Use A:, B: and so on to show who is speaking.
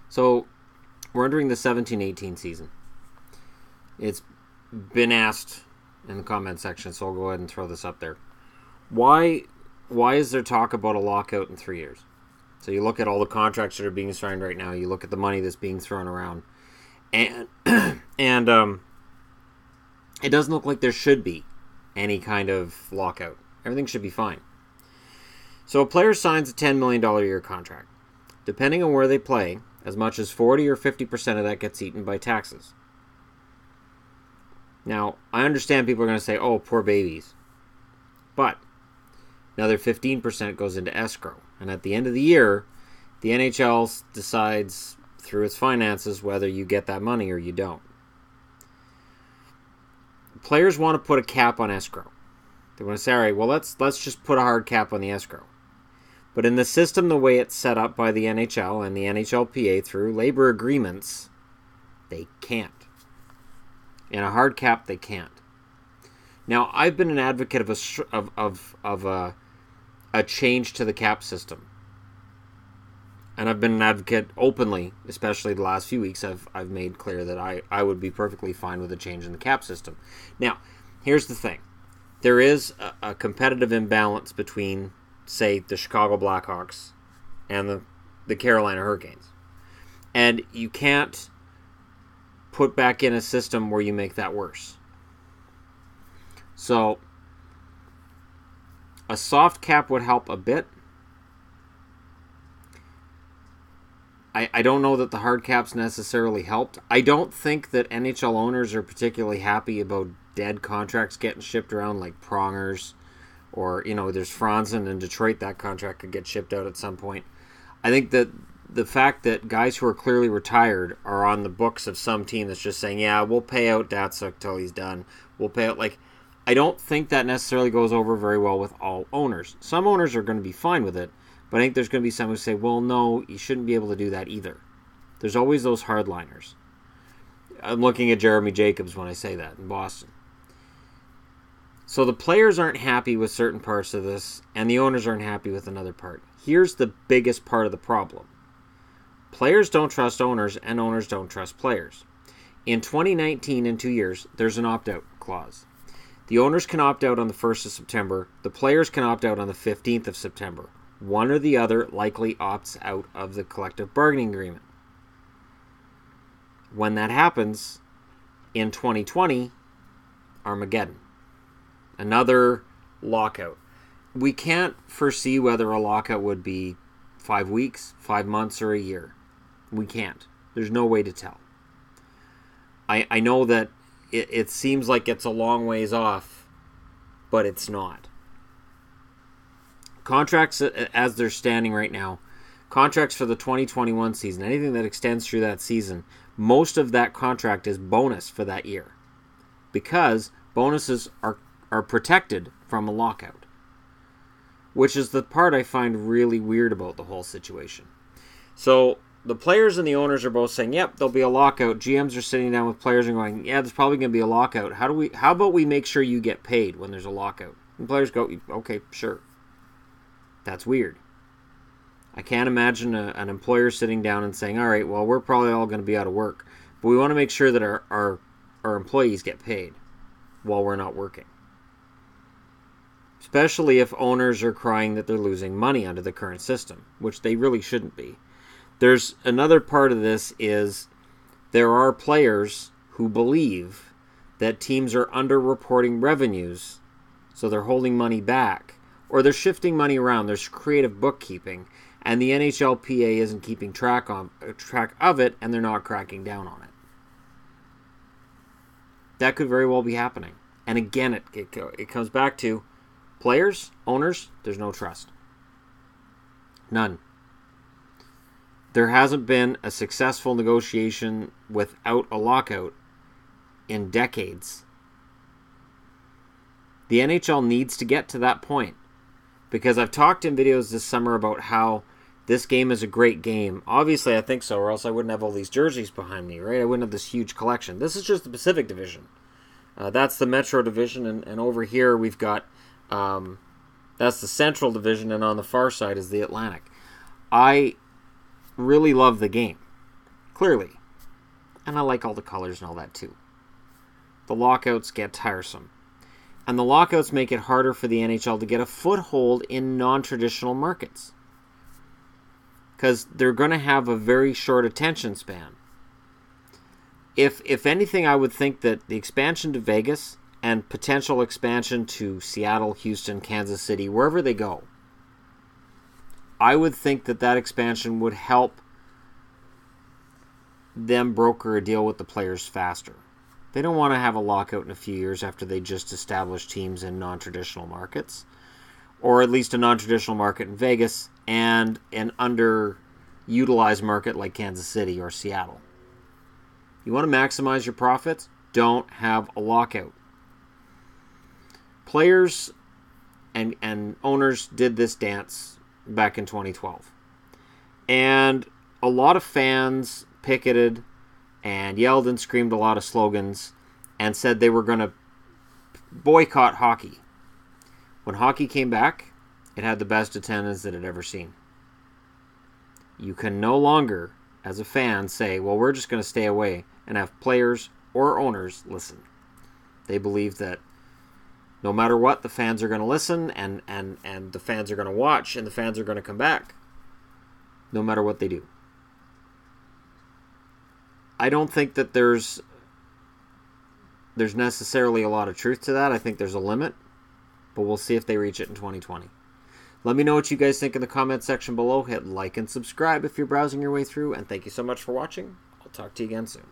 A: So we're entering the 17-18 season. It's been asked in the comment section, so I'll go ahead and throw this up there. Why is there talk about a lockout in 3 years? So you look at all the contracts that are being signed right now. You look at the money that's being thrown around, and it doesn't look like there should be any kind of lockout. Everything should be fine. So a player signs a $10 million a year contract. Depending on where they play, as much as 40 or 50% of that gets eaten by taxes. Now, I understand people are going to say, oh, poor babies. But another 15% goes into escrow. And at the end of the year, the NHL decides through its finances whether you get that money or you don't. Players want to put a cap on escrow. They want to say, all right, well, let's just put a hard cap on the escrow. But in the system, the way it's set up by the NHL and the NHLPA through labor agreements, they can't. In a hard cap, they can't. Now, I've been an advocate of a change to the cap system. And I've been an advocate openly, especially the last few weeks. I've made clear that I would be perfectly fine with a change in the cap system. Now, here's the thing. There is a competitive imbalance between, say, the Chicago Blackhawks and the Carolina Hurricanes. And you can't put back in a system where you make that worse. So, a soft cap would help a bit. I don't know that the hard caps necessarily helped. I don't think that NHL owners are particularly happy about dead contracts getting shipped around like Prongers, or, there's Franzen in Detroit. That contract could get shipped out at some point. I think that the fact that guys who are clearly retired are on the books of some team that's just saying, yeah, we'll pay out Datsuk till he's done. We'll pay out, I don't think that necessarily goes over very well with all owners. Some owners are going to be fine with it, but I think there's going to be some who say, well, no, you shouldn't be able to do that either. There's always those hardliners. I'm looking at Jeremy Jacobs when I say that in Boston. So the players aren't happy with certain parts of this, and the owners aren't happy with another part. Here's the biggest part of the problem. Players don't trust owners, and owners don't trust players. In 2019, in 2 years, there's an opt-out clause. The owners can opt out on the 1st of September. The players can opt out on the 15th of September. One or the other likely opts out of the collective bargaining agreement. When that happens, in 2020, Armageddon. Another lockout. We can't foresee whether a lockout would be 5 weeks, 5 months, or a year. We can't. There's no way to tell. I know that it seems like it's a long ways off, but it's not. Contracts as they're standing right now, contracts for the 2021 season, anything that extends through that season, most of that contract is bonus for that year, because bonuses are protected from a lockout, which is the part I find really weird about the whole situation. So the players and the owners are both saying, yep, there'll be a lockout. GMs are sitting down with players and going, yeah, there's probably going to be a lockout. How about we make sure you get paid when there's a lockout? And players go, okay, sure. That's weird. I can't imagine an employer sitting down and saying, all right, well, we're probably all going to be out of work, but we want to make sure that our employees get paid while we're not working. Especially if owners are crying that they're losing money under the current system, which they really shouldn't be. There's another part of this is there are players who believe that teams are underreporting revenues, so they're holding money back, or they're shifting money around. There's creative bookkeeping, and the NHLPA isn't keeping track of it, and they're not cracking down on it. That could very well be happening. And again, it comes back to players, owners, there's no trust. None. There hasn't been a successful negotiation without a lockout in decades. The NHL needs to get to that point, because I've talked in videos this summer about how this game is a great game. Obviously, I think so, or else I wouldn't have all these jerseys behind me, right? I wouldn't have this huge collection. This is just the Pacific Division. That's the Metro Division, and over here we've got, that's the Central Division, and on the far side is the Atlantic. I really love the game. clearly. And I like all the colors and all that too. The lockouts get tiresome. And the lockouts make it harder for the NHL to get a foothold in non-traditional markets. Because they're going to have a very short attention span. If anything, I would think that the expansion to Vegas and potential expansion to Seattle, Houston, Kansas City, wherever they go, I would think that expansion would help them broker a deal with the players faster. They don't want to have a lockout in a few years after they just established teams in non-traditional markets, or at least a non-traditional market in Vegas and an underutilized market like Kansas City or Seattle. You want to maximize your profits? Don't have a lockout. Players and owners did this dance back in 2012. And a lot of fans picketed and yelled and screamed a lot of slogans and said they were going to boycott hockey. When hockey came back, it had the best attendance it had ever seen. You can no longer, as a fan, say, well, we're just going to stay away and have players or owners listen. They believe that no matter what, the fans are going to listen and the fans are going to watch and the fans are going to come back no matter what they do. I don't think that there's necessarily a lot of truth to that. I think there's a limit, but we'll see if they reach it in 2020. Let me know what you guys think in the comment section below. Hit like and subscribe if you're browsing your way through, and thank you so much for watching. I'll talk to you again soon.